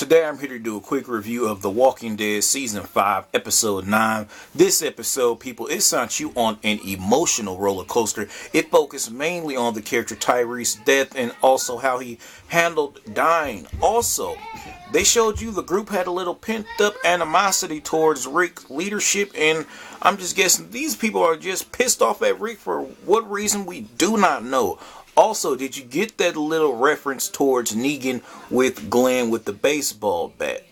Today I'm here to do a quick review of The Walking Dead Season 5, Episode 9. This episode, people, it sent you on an emotional roller coaster. It focused mainly on the character Tyrese's death and also how he handled dying. Also, they showed you the group had a little pent up animosity towards Rick's leadership, and I'm just guessing these people are just pissed off at Rick for what reason we do not know. Also, did you get that little reference towards Negan with Glenn with the baseball bat?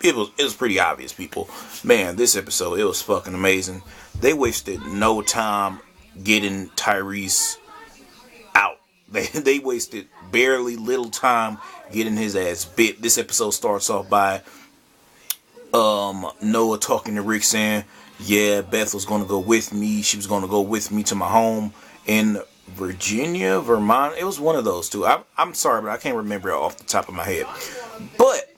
It was pretty obvious, people. Man, this episode, it was fucking amazing. They wasted no time getting Tyrese out. They wasted barely little time getting his ass bit. This episode starts off by Noah talking to Rick saying, yeah, Beth was going to go with me. She was going to go with me to my home in Virginia, Vermont. It was one of those two. I'm sorry, but I can't remember it off the top of my head. But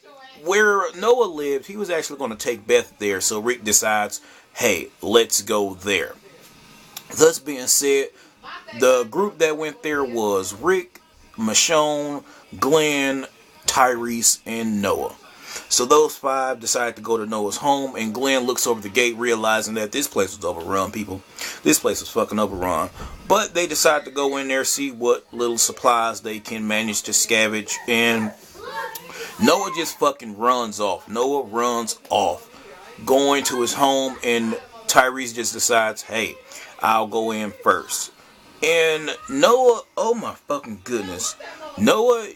where Noah lived, he was actually going to take Beth there. So Rick decides, hey, let's go there. Thus being said, the group that went there was Rick, Michonne, Glenn, Tyrese, and Noah. So those five decide to go to Noah's home, and Glenn looks over the gate realizing that this place was overrun, people. This place was fucking overrun. But they decide to go in there, see what little supplies they can manage to scavenge, and Noah just fucking runs off. Noah runs off, going to his home, and Tyrese just decides, hey, I'll go in first. And Noah, oh my fucking goodness. Noah,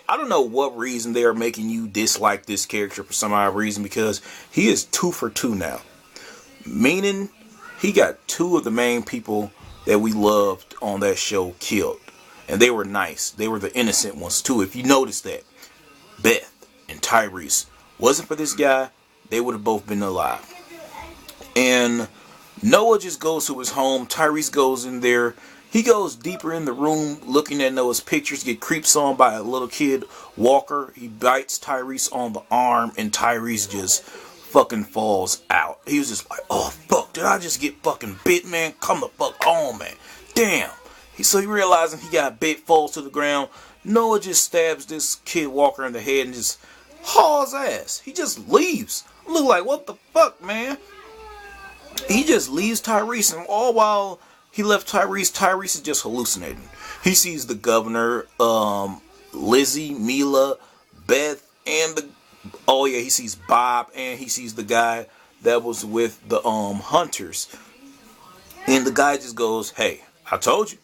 I don't know what reason they are making you dislike this character for some odd reason, because he is 2 for 2 now. Meaning, he got 2 of the main people that we loved on that show killed. And they were nice. They were the innocent ones too. If you notice that, Beth and Tyrese, wasn't for this guy, they would have both been alive. And Noah just goes to his home. Tyrese goes in there. He goes deeper in the room, looking at Noah's pictures, get creeps on by a little kid, Walker. He bites Tyrese on the arm, and Tyrese just fucking falls out. He was just like, oh, fuck, did I just get fucking bit, man? Come the fuck on, man. Damn. So he realizing he got bit, falls to the ground. Noah just stabs this kid Walker in the head and just hauls ass. He just leaves. Look like, what the fuck, man? He just leaves Tyrese, and all while he left Tyrese is just hallucinating. He sees the governor, Lizzie, Mila, Beth, and he sees Bob, and he sees the guy that was with the hunters. And the guy just goes, hey, I told you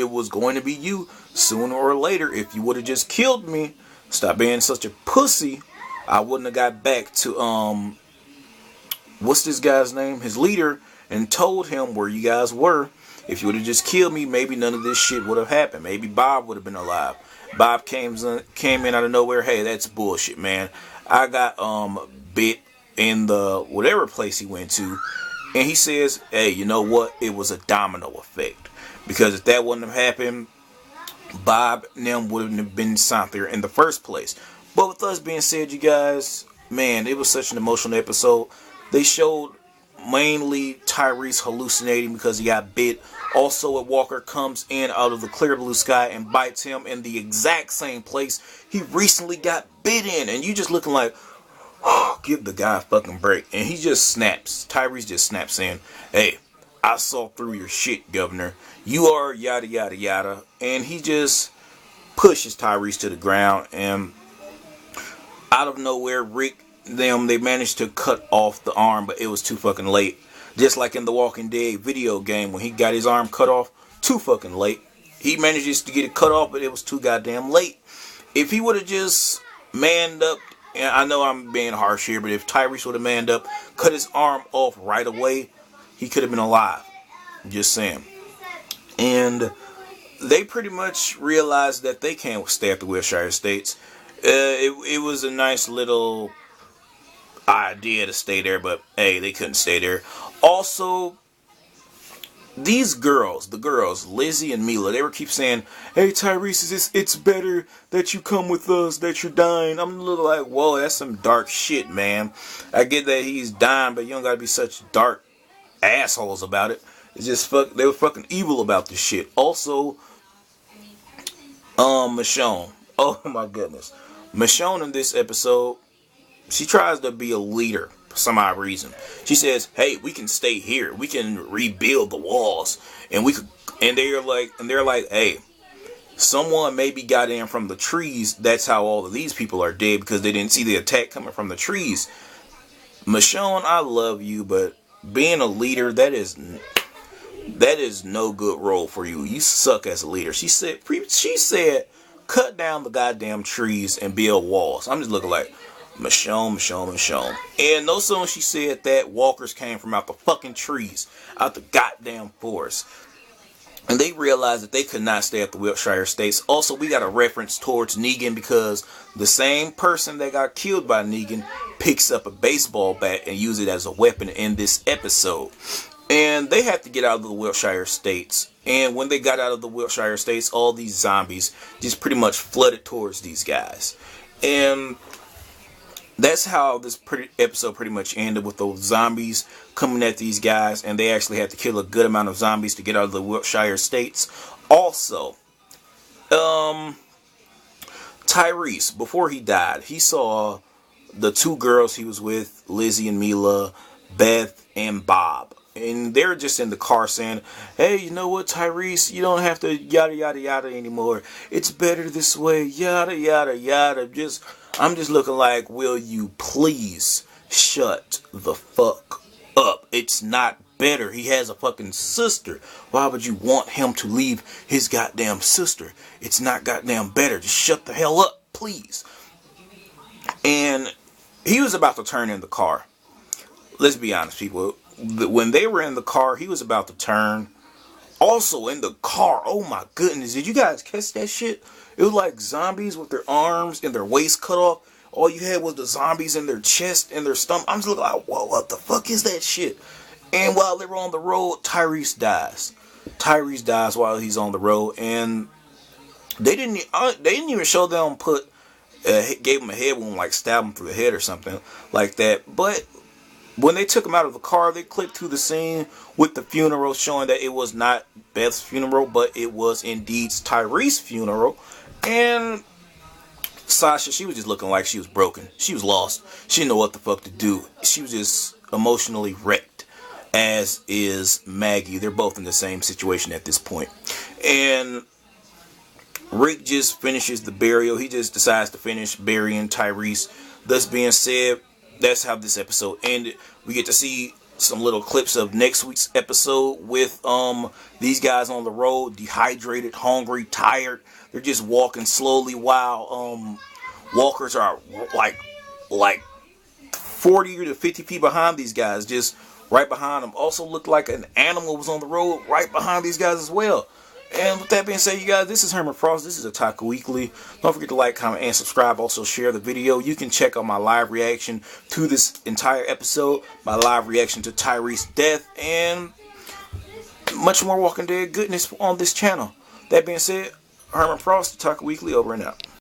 it was going to be you sooner or later. If you would have just killed me, stop being such a pussy, I wouldn't have got back to what's this guy's name? His leader, and told him where you guys were. If you would have just killed me, maybe none of this shit would have happened. Maybe Bob would have been alive. Bob came in out of nowhere. Hey, that's bullshit, man. I got bit in the whatever place he went to. And he says, hey, you know what? It was a domino effect. Because if that wouldn't have happened, Bob and them wouldn't have been sent there in the first place. But with us being said, you guys, man, it was such an emotional episode. They showed mainly Tyrese hallucinating because he got bit. Also, a Walker comes in out of the clear blue sky and bites him in the exact same place he recently got bit in. And you just looking like, oh, give the guy a fucking break. And he just snaps. Tyrese just snaps saying, hey, I saw through your shit, governor. You are yada, yada, yada. And he just pushes Tyrese to the ground. And out of nowhere, Rick, they managed to cut off the arm, but it was too fucking late. Just like in the Walking Dead video game, when he got his arm cut off, too fucking late. He manages to get it cut off, but it was too goddamn late. If he would have just manned up, and I know I'm being harsh here, but if Tyrese would have manned up, cut his arm off right away, he could have been alive. Just saying. And they pretty much realized that they can't stay at the Wilshire Estates. It was a nice little idea to stay there, but hey, they couldn't stay there. Also, these girls, the girls, Lizzie and Mila, they were keep saying, hey Tyrese, it's better that you come with us, that you're dying. I'm a little like, whoa, that's some dark shit, man. I get that he's dying, but you don't gotta be such dark assholes about it. It's just they were fucking evil about this shit. Also, Michonne, oh my goodness. Michonne in this episode, she tries to be a leader for some odd reason. She says, "Hey, we can stay here. We can rebuild the walls, and we could." And they're like, "Hey, someone maybe got in from the trees. That's how all of these people are dead, because they didn't see the attack coming from the trees." Michonne, I love you, but being a leader, that is no good role for you. You suck as a leader. She said, cut down the goddamn trees and build walls. I'm just looking like, Michonne. And no sooner she said that, walkers came from out the fucking trees, out the goddamn forest. And they realized that they could not stay at the Wiltshire Estates. Also, we got a reference towards Negan, because the same person that got killed by Negan picks up a baseball bat and uses it as a weapon in this episode. And they had to get out of the Wiltshire Estates. And when they got out of the Wiltshire Estates, all these zombies just pretty much flooded towards these guys. And that's how this episode pretty much ended, with those zombies coming at these guys. And they actually had to kill a good amount of zombies to get out of the Wiltshire Estates. Also, Tyrese, before he died, he saw the two girls he was with, Lizzie and Mila, Beth and Bob. And they're just in the car saying, "Hey, you know what, Tyrese? You don't have to yada, yada, yada anymore. It's better this way, yada, yada, yada." I'm just looking like, will you please shut the fuck up? It's not better. He has a fucking sister. Why would you want him to leave his goddamn sister? It's not goddamn better. Just shut the hell up, please. And he was about to turn in the car. Let's be honest, people. When they were in the car, he was about to turn. Also in the car, oh my goodness, did you guys catch that shit? It was like zombies with their arms and their waist cut off. All you had was the zombies in their chest and their stomach. I'm just looking like, whoa, what the fuck is that shit? And while they were on the road, Tyrese dies. Tyrese dies while he's on the road, and they didn't even show them gave him a head wound, like stab him through the head or something like that. But when they took him out of the car, they clipped to the scene with the funeral, showing that it was not Beth's funeral, but it was indeed Tyrese's funeral. And Sasha, she was just looking like she was broken. She was lost. She didn't know what the fuck to do. She was just emotionally wrecked, as is Maggie. They're both in the same situation at this point. And Rick just finishes the burial. He just decides to finish burying Tyrese. Thus being said, that's how this episode ended. We get to see some little clips of next week's episode with these guys on the road, dehydrated, hungry, tired. They're just walking slowly while walkers are like 40 to 50 feet behind these guys, just right behind them. Also looked like an animal was on the road right behind these guys as well. And with that being said, you guys, this is Herman Frost. This is Otaku Weekly. Don't forget to like, comment, and subscribe. Also, share the video. You can check out my live reaction to this entire episode, my live reaction to Tyrese's death, and much more Walking Dead goodness on this channel. That being said, Herman Frost, Otaku Weekly, over and out.